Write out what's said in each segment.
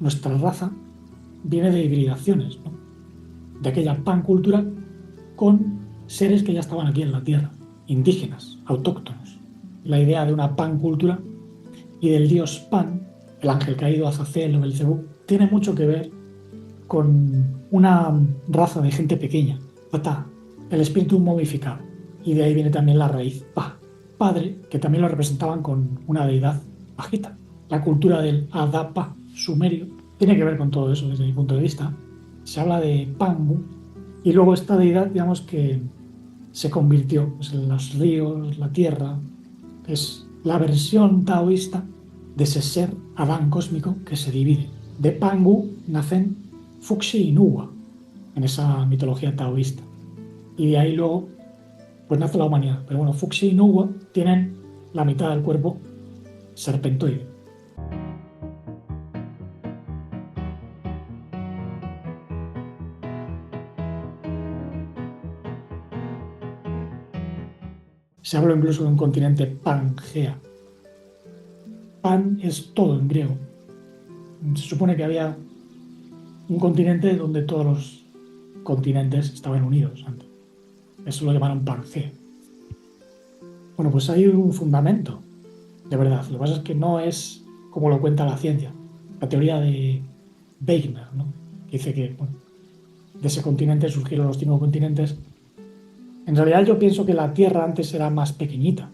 nuestra raza viene de hibridaciones, ¿no? De aquella pancultura con seres que ya estaban aquí en la Tierra, indígenas, autóctonos. La idea de una pancultura y del dios Pan, el ángel caído, Azazel o Belcebú, tiene mucho que ver con una raza de gente pequeña, Ptah, el espíritu momificado. Y de ahí viene también la raíz Pa, padre, que también lo representaban con una deidad bajita. La cultura del Adapa sumerio tiene que ver con todo eso desde mi punto de vista. Se habla de Pangu y luego esta deidad, digamos que se convirtió pues, en los ríos, la tierra. Es la versión taoísta de ese ser Adán cósmico que se divide. De Pangu nacen Fuxi y Nuwa en esa mitología taoísta. Y de ahí luego pues nace la humanidad. Pero bueno, Fuxi y Nuwa tienen la mitad del cuerpo serpentoide. Se habla incluso de un continente Pangea. Pan es todo en griego. Se supone que había un continente donde todos los continentes estaban unidos antes. Eso lo llamaron Pangea. Bueno, pues hay un fundamento, de verdad. Lo que pasa es que no es como lo cuenta la ciencia. La teoría de Wegener, ¿no? Que dice que bueno, de ese continente surgieron los 5 continentes. En realidad yo pienso que la Tierra antes era más pequeñita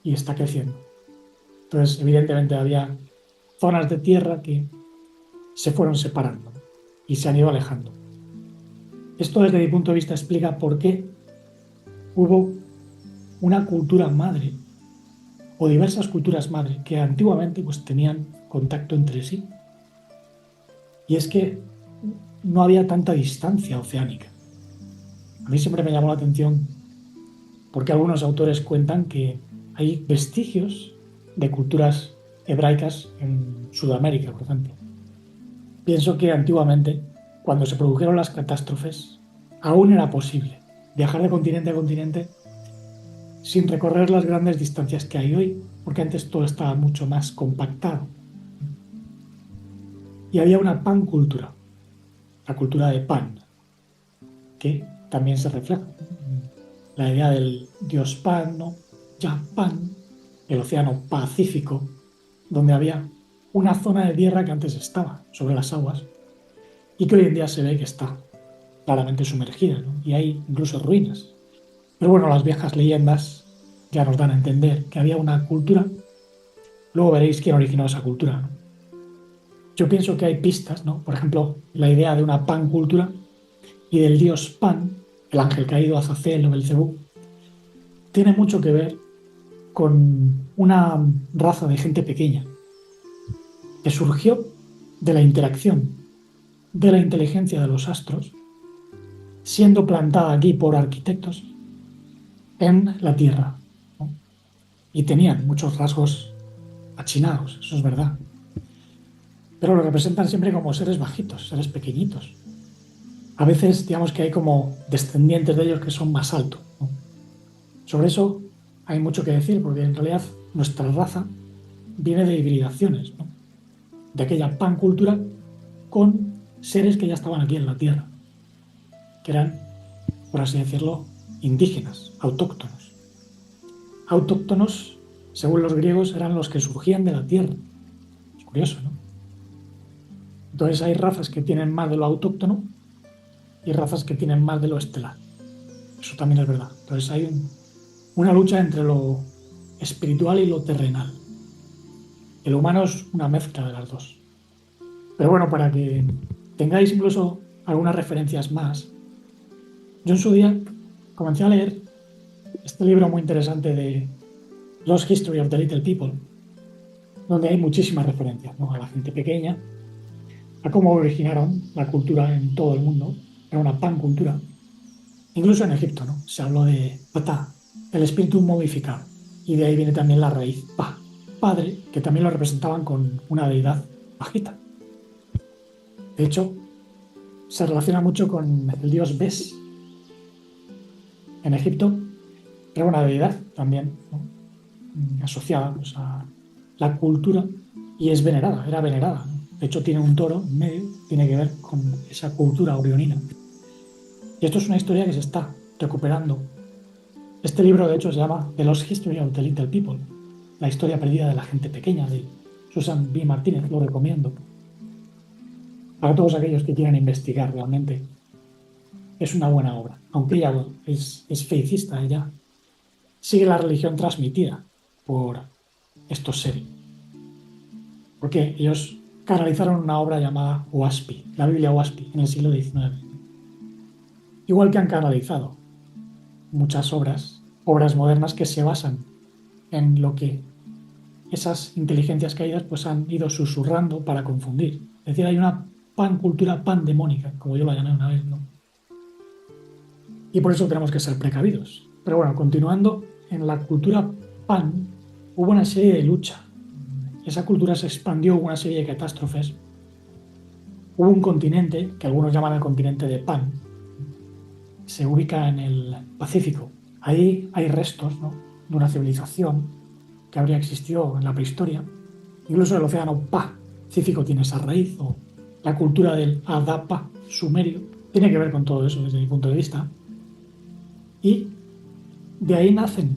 y está creciendo. Entonces, evidentemente había zonas de Tierra que se fueron separando y se han ido alejando. Esto desde mi punto de vista explica por qué hubo una cultura madre o diversas culturas madre que antiguamente pues, tenían contacto entre sí. Y es que no había tanta distancia oceánica. A mí siempre me llamó la atención porque algunos autores cuentan que hay vestigios de culturas hebraicas en Sudamérica, por ejemplo. Pienso que antiguamente, cuando se produjeron las catástrofes, aún era posible viajar de continente a continente sin recorrer las grandes distancias que hay hoy, porque antes todo estaba mucho más compactado. Y había una pancultura, la cultura de Pan, que también se refleja. La idea del dios Pan, ¿no? Ya Pan, el océano Pacífico, donde había una zona de tierra que antes estaba sobre las aguas y que hoy en día se ve que está claramente sumergida, ¿no? Y hay incluso ruinas. Pero bueno, las viejas leyendas ya nos dan a entender que había una cultura. Luego veréis quién originó esa cultura, ¿no? Yo pienso que hay pistas, ¿no? Por ejemplo, la idea de una pancultura y del dios Pan, el ángel caído, Azazel o Belcebú, tiene mucho que ver con una raza de gente pequeña que surgió de la interacción de la inteligencia de los astros, siendo plantada aquí por arquitectos en la Tierra, ¿no? Y tenían muchos rasgos achinados, eso es verdad, pero lo representan siempre como seres bajitos, seres pequeñitos. A veces digamos que hay como descendientes de ellos que son más altos, ¿no? Sobre eso hay mucho que decir, porque en realidad nuestra raza viene de hibridaciones, ¿no? De aquella pancultura con seres que ya estaban aquí en la Tierra, que eran, por así decirlo, indígenas, autóctonos. Autóctonos, según los griegos, eran los que surgían de la Tierra. Es curioso, ¿no? Entonces hay razas que tienen más de lo autóctono y razas que tienen más de lo estelar. Eso también es verdad. Entonces hay una lucha entre lo espiritual y lo terrenal. El humano es una mezcla de las dos. Pero bueno, para que tengáis incluso algunas referencias más, yo en su día comencé a leer este libro muy interesante de Lost History of the Little People, donde hay muchísimas referencias, ¿no? A la gente pequeña, a cómo originaron la cultura en todo el mundo. Era una pancultura. Incluso en Egipto, ¿no? Se habló de Ptah, el espíritu momificado. Y de ahí viene también la raíz Pa, padre, que también lo representaban con una deidad bajita. De hecho, se relaciona mucho con el dios Bes. En Egipto era una deidad también, ¿no? Asociada pues, a la cultura y es venerada, era venerada, ¿no? De hecho, tiene un toro en medio, tiene que ver con esa cultura orionina. Y esto es una historia que se está recuperando. Este libro, de hecho, se llama The Lost History of the Little People, la historia perdida de la gente pequeña, de Susan B. Martínez. Lo recomiendo para todos aquellos que quieran investigar realmente. Es una buena obra, aunque ella bueno, es feicista, ella sigue la religión transmitida por estos seres, porque ellos canalizaron una obra llamada Oaspi, la Biblia Oaspi, en el siglo XIX. Igual que han canalizado muchas obras modernas que se basan en lo que esas inteligencias caídas pues han ido susurrando para confundir. Es decir, hay una cultura pandemónica, como yo la llamé una vez, ¿no? Y por eso tenemos que ser precavidos. Pero bueno, continuando, en la cultura pan hubo una serie de lucha. Esa cultura se expandió, hubo una serie de catástrofes. Hubo un continente, que algunos llaman el continente de Pan, se ubica en el Pacífico. Ahí hay restos, ¿no?, de una civilización que habría existido en la prehistoria. Incluso el océano Pacífico tiene esa raíz, o la cultura del Adapa sumerio. Tiene que ver con todo eso desde mi punto de vista. Y de ahí nacen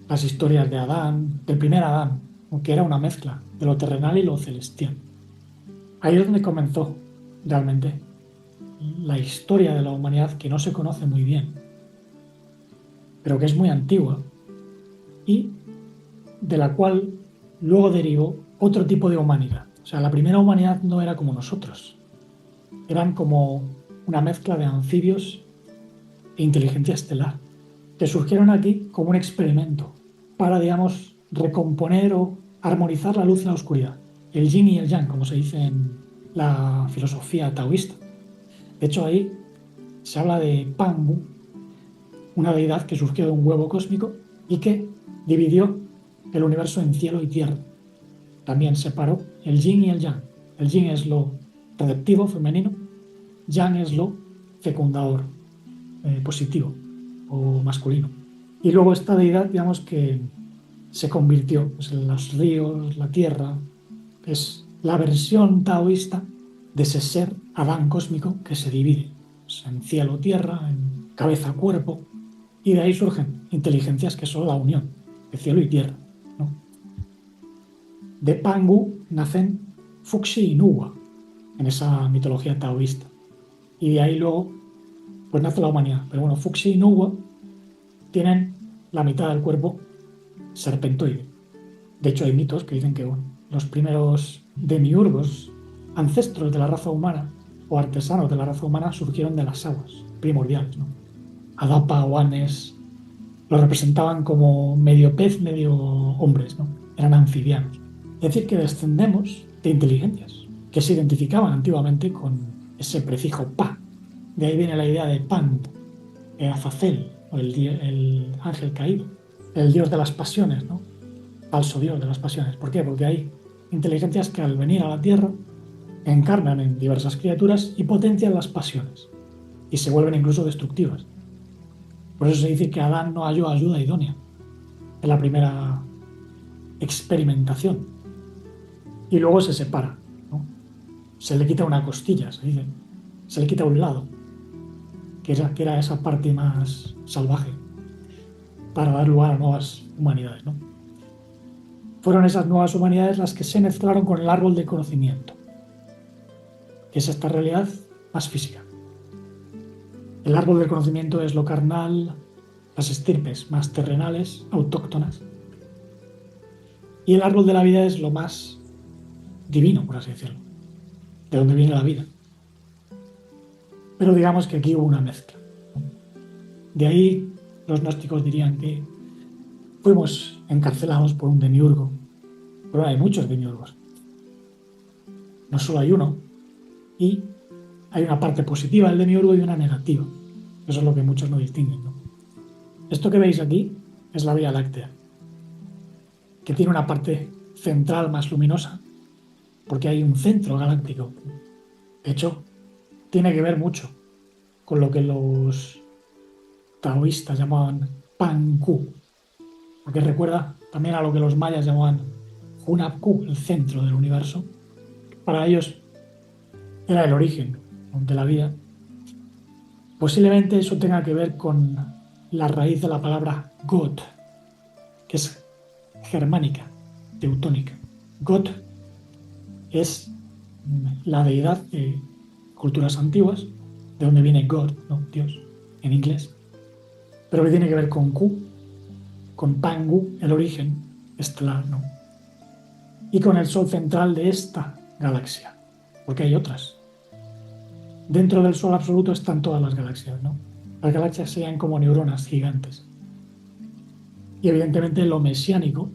las historias de Adán, del primer Adán, que era una mezcla de lo terrenal y lo celestial. Ahí es donde comenzó realmente la historia de la humanidad, que no se conoce muy bien, pero que es muy antigua y de la cual luego derivó otro tipo de humanidad. O sea, la primera humanidad no era como nosotros, eran como una mezcla de anfibios e inteligencia estelar, que surgieron aquí como un experimento para, digamos, recomponer o armonizar la luz y la oscuridad, el yin y el yang, como se dice en la filosofía taoísta. De hecho, ahí se habla de Pangu, una deidad que surgió de un huevo cósmico y que dividió el universo en cielo y tierra. También separó el yin y el yang. El yin es lo receptivo, femenino; yang es lo fecundador, positivo o masculino. Y luego esta deidad, digamos, que se convirtió pues, en los ríos, la tierra. Es la versión taoísta de ese ser Adán cósmico que se divide pues, en cielo-tierra, en cabeza-cuerpo, y de ahí surgen inteligencias que son la unión de cielo y tierra, ¿no? De Pangu nacen Fuxi y Nuwa en esa mitología taoísta, y de ahí luego pues nace la humanidad. Pero bueno, Fuxi y Nuwa tienen la mitad del cuerpo serpentoide. De hecho, hay mitos que dicen que bueno, los primeros demiurgos, ancestros de la raza humana o artesanos de la raza humana, surgieron de las aguas primordiales, ¿no? Adapa o Anes los representaban como medio pez, medio hombres, ¿no? Eran anfibianos. Es decir, que descendemos de inteligencias que se identificaban antiguamente con ese prefijo pa. De ahí viene la idea de Pan, Azazel, o el ángel caído, el dios de las pasiones, ¿no? Falso dios de las pasiones. ¿Por qué? Porque hay inteligencias que al venir a la Tierra encarnan en diversas criaturas y potencian las pasiones y se vuelven incluso destructivas. Por eso se dice que Adán no halló ayuda idónea en la primera experimentación y luego se separa, ¿no? Se le quita una costilla, se dice, se le quita un lado, que era esa parte más salvaje, para dar lugar a nuevas humanidades, ¿no? Fueron esas nuevas humanidades las que se mezclaron con el árbol del conocimiento, que es esta realidad más física. El árbol del conocimiento es lo carnal, las estirpes más terrenales, autóctonas. Y el árbol de la vida es lo más divino, por así decirlo, de donde viene la vida. Pero digamos que aquí hubo una mezcla. De ahí los gnósticos dirían que fuimos encarcelados por un demiurgo. Pero hay muchos demiurgos. No solo hay uno. Y hay una parte positiva del demiurgo y una negativa. Eso es lo que muchos no distinguen, ¿no? Esto que veis aquí es la Vía Láctea, que tiene una parte central más luminosa, porque hay un centro galáctico. De hecho, tiene que ver mucho con lo que los taoístas llamaban Panku, porque recuerda también a lo que los mayas llamaban Hunapku, el centro del universo. para ellos era el origen de la vida. Posiblemente eso tenga que ver con la raíz de la palabra God, que es germánica, teutónica. God es la deidad de culturas antiguas, de donde viene God, ¿no? Dios, en inglés, pero que tiene que ver con Q, con Pangu, el origen estelar, ¿no? Y con el Sol central de esta galaxia, porque hay otras. Dentro del Sol absoluto están todas las galaxias, ¿no? Las galaxias serían como neuronas gigantes. Y evidentemente lo mesiánico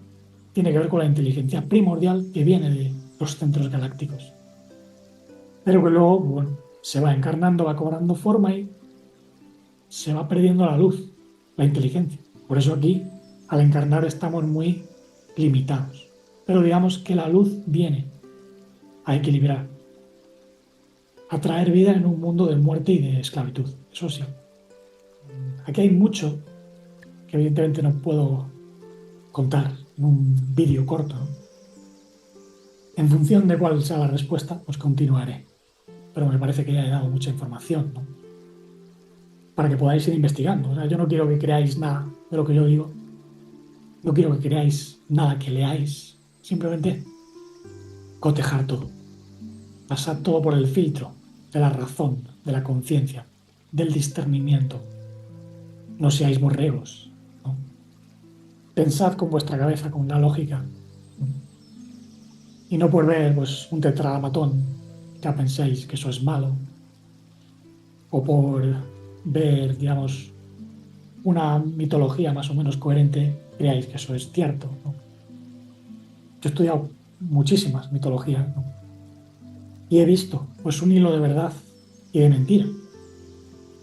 tiene que ver con la inteligencia primordial que viene de los centros galácticos. Pero que luego, bueno, se va encarnando, va cobrando forma y se va perdiendo la luz, la inteligencia. Por eso aquí, al encarnar, estamos muy limitados. Pero digamos que la luz viene a equilibrar, a traer vida en un mundo de muerte y de esclavitud. Eso sí. Aquí hay mucho que evidentemente no puedo contar en un vídeo corto, ¿no? En función de cuál sea la respuesta, pues continuaré. Pero me parece que ya he dado mucha información, ¿no? Para que podáis ir investigando. O sea, yo no quiero que creáis nada de lo que yo digo. No quiero que creáis nada que leáis. Simplemente cotejar todo. Pasar todo por el filtro de la razón, de la conciencia, del discernimiento. No seáis borregos, ¿no? Pensad con vuestra cabeza, con la lógica. Y no por ver pues, un tetragramatón ya penséis que eso es malo. O por ver, digamos, una mitología más o menos coherente, creáis que eso es cierto, ¿no? Yo he estudiado muchísimas mitologías, ¿no? Y he visto pues un hilo de verdad y de mentira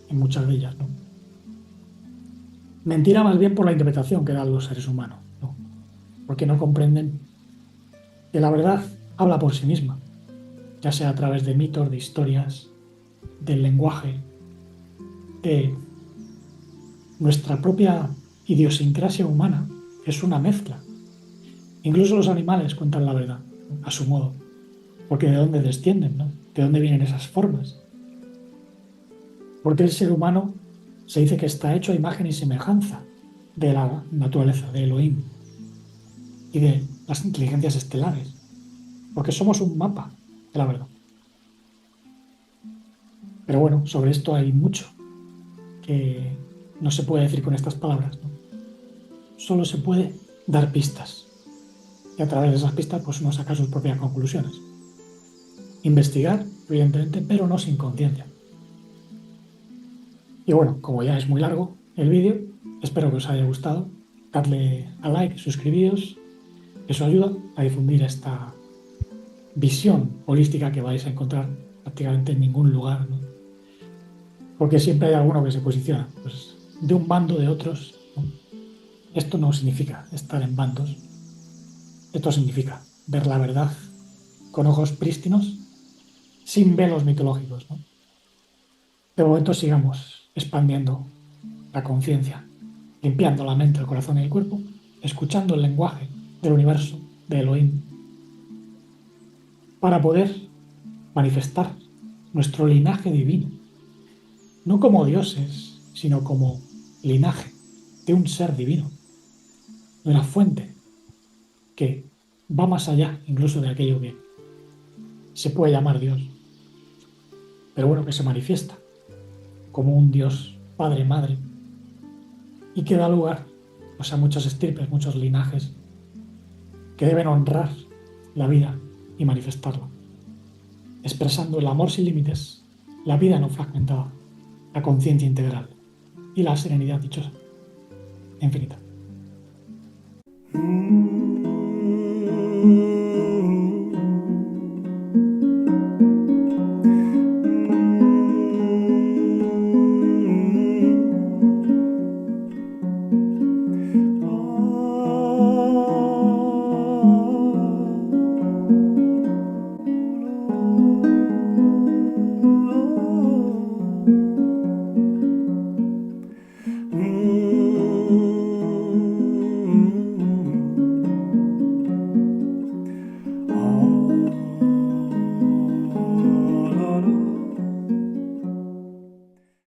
en muchas de ellas, ¿no? Mentira más bien por la interpretación que dan los seres humanos, ¿no? Porque no comprenden que la verdad habla por sí misma, ya sea a través de mitos, de historias, del lenguaje, de nuestra propia idiosincrasia humana, que es una mezcla. Incluso los animales cuentan la verdad, ¿no? A su modo, porque de dónde descienden, ¿no? De dónde vienen esas formas. Porque el ser humano se dice que está hecho a imagen y semejanza de la naturaleza, de Elohim y de las inteligencias estelares, porque somos un mapa de la verdad. Pero bueno, sobre esto hay mucho que no se puede decir con estas palabras, ¿no? Solo se puede dar pistas y a través de esas pistas pues uno saca sus propias conclusiones. Investigar, evidentemente, pero no sin conciencia. Y bueno, como ya es muy largo el vídeo, espero que os haya gustado. Dadle a like, suscribíos, eso ayuda a difundir esta visión holística que vais a encontrar prácticamente en ningún lugar, ¿no? Porque siempre hay alguno que se posiciona pues, de un bando de otros, ¿no? Esto no significa estar en bandos, esto significa ver la verdad con ojos prístinos, sin velos mitológicos, ¿no? De momento sigamos expandiendo la conciencia, limpiando la mente, el corazón y el cuerpo, escuchando el lenguaje del universo, de Elohim, para poder manifestar nuestro linaje divino, no como dioses, sino como linaje de un ser divino, de una fuente que va más allá incluso de aquello que se puede llamar Dios, pero bueno, que se manifiesta como un Dios Padre, Madre, y que da lugar pues, a muchas estirpes, muchos linajes que deben honrar la vida y manifestarla, expresando el amor sin límites, la vida no fragmentada, la conciencia integral y la serenidad dichosa infinita.